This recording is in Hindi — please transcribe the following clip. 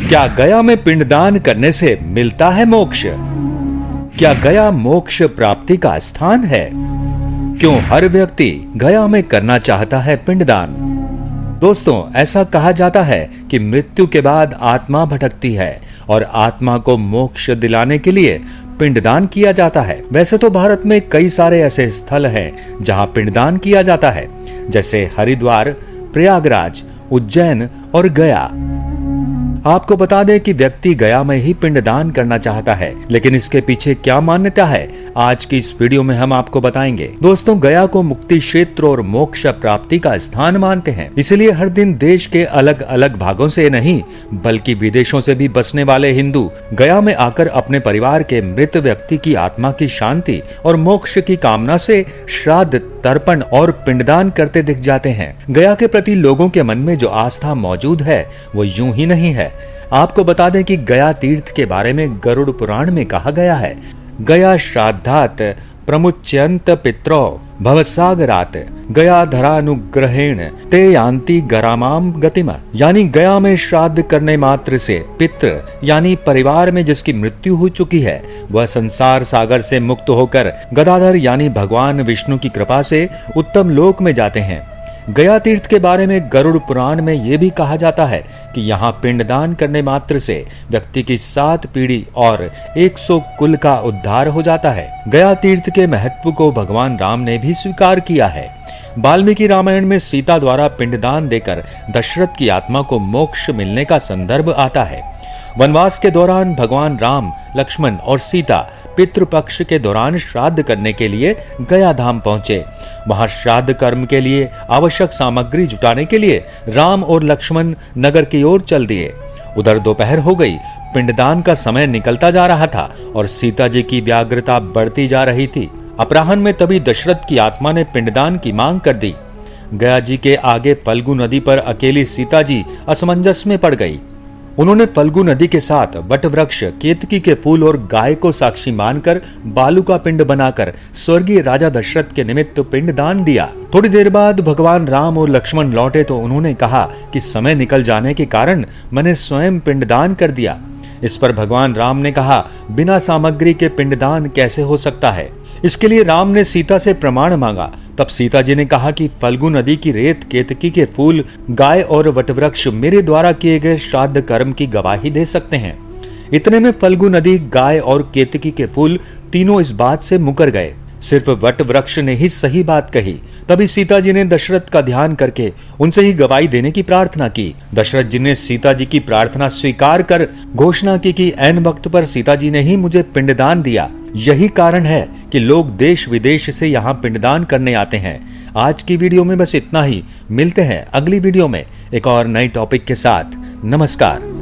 क्या गया में पिंडदान करने से मिलता है मोक्ष? क्या गया मोक्ष प्राप्ति का स्थान है? क्यों हर व्यक्ति गया में करना चाहता है पिंडदान? दोस्तों, ऐसा कहा जाता है कि मृत्यु के बाद आत्मा भटकती है और आत्मा को मोक्ष दिलाने के लिए पिंडदान किया जाता है। वैसे तो भारत में कई सारे ऐसे स्थल हैं जहां पिंडदान किया जाता है, जैसे हरिद्वार, प्रयागराज, उज्जैन और गया। आपको बता दें कि व्यक्ति गया में ही पिंडदान करना चाहता है, लेकिन इसके पीछे क्या मान्यता है, आज की इस वीडियो में हम आपको बताएंगे। दोस्तों, गया को मुक्ति क्षेत्र और मोक्ष प्राप्ति का स्थान मानते हैं, इसलिए हर दिन देश के अलग अलग भागों से नहीं बल्कि विदेशों से भी बसने वाले हिंदू गया में आकर अपने परिवार के मृत व्यक्ति की आत्मा की शांति और मोक्ष की कामना से श्राद्ध, तर्पण और पिंडदान करते दिख जाते हैं। गया के प्रति लोगों के मन में जो आस्था मौजूद है वो यूं ही नहीं है। आपको बता दें कि गया तीर्थ के बारे में गरुड़ पुराण में कहा गया है, गया श्राद्धात प्रमुच्यंत पित्रो भवसागरात गया धरानुग्रहेण ते यान्ति गरामाम गतिम। यानी गया में श्राद्ध करने मात्र से पितृ यानी परिवार में जिसकी मृत्यु हो चुकी है वह संसार सागर से मुक्त होकर गदाधर यानी भगवान विष्णु की कृपा से उत्तम लोक में जाते हैं। गया तीर्थ के बारे में गरुड़ पुराण में यह भी कहा जाता है कि यहाँ पिंडदान करने मात्र से व्यक्ति की 7 पीढ़ी और 100 कुल का उद्धार हो जाता है। गया तीर्थ के महत्व को भगवान राम ने भी स्वीकार किया है। वाल्मीकि रामायण में सीता द्वारा पिंडदान देकर दशरथ की आत्मा को मोक्ष मिलने का संदर्भ आता है। वनवास के दौरान भगवान राम, लक्ष्मण और सीता पितृपक्ष के दौरान श्राद्ध करने के लिए गया धाम पहुंचे। वहां श्राद्ध कर्म के लिए आवश्यक सामग्री जुटाने के लिए राम और लक्ष्मण नगर की ओर चल दिए। उधर दोपहर हो गई, पिंडदान का समय निकलता जा रहा था और सीता जी की व्याग्रता बढ़ती जा रही थी। अपराह्न में तभी दशरथ की आत्मा ने पिंडदान की मांग कर दी। गया जी के आगे फल्गु नदी पर अकेली सीता जी असमंजस में पड़ गई। उन्होंने फल्गु नदी के साथ वट वृक्ष, केतकी के फूल और गाय को साक्षी मानकर बालू का पिंड बनाकर स्वर्गीय राजा दशरथ के निमित्त पिंडदान दिया। थोड़ी देर बाद भगवान राम और लक्ष्मण लौटे तो उन्होंने कहा कि समय निकल जाने के कारण मैंने स्वयं पिंडदान कर दिया। इस पर भगवान राम ने कहा, बिना सामग्री के पिंडदान कैसे हो सकता है? इसके लिए राम ने सीता से प्रमाण मांगा। तब सीता जी ने कहा कि फल्गु नदी की रेत, केतकी के फूल, गाय और वटवृक्ष मेरे द्वारा किए गए श्राद्ध कर्म की गवाही दे सकते हैं। इतने में फल्गु नदी, गाय और केतकी के फूल तीनों इस बात से मुकर गए। सिर्फ वट वृक्ष ने ही सही बात कही। तभी सीता जी ने दशरथ का ध्यान करके उनसे ही गवाही देने की प्रार्थना की। दशरथ जी ने सीता जी की प्रार्थना स्वीकार कर घोषणा की कि ऐन वक्त पर सीता जी ने ही मुझे पिंडदान दिया। यही कारण है कि लोग देश विदेश से यहाँ पिंडदान करने आते हैं। आज की वीडियो में बस इतना ही। मिलते हैं अगली वीडियो में एक और नई टॉपिक के साथ। नमस्कार।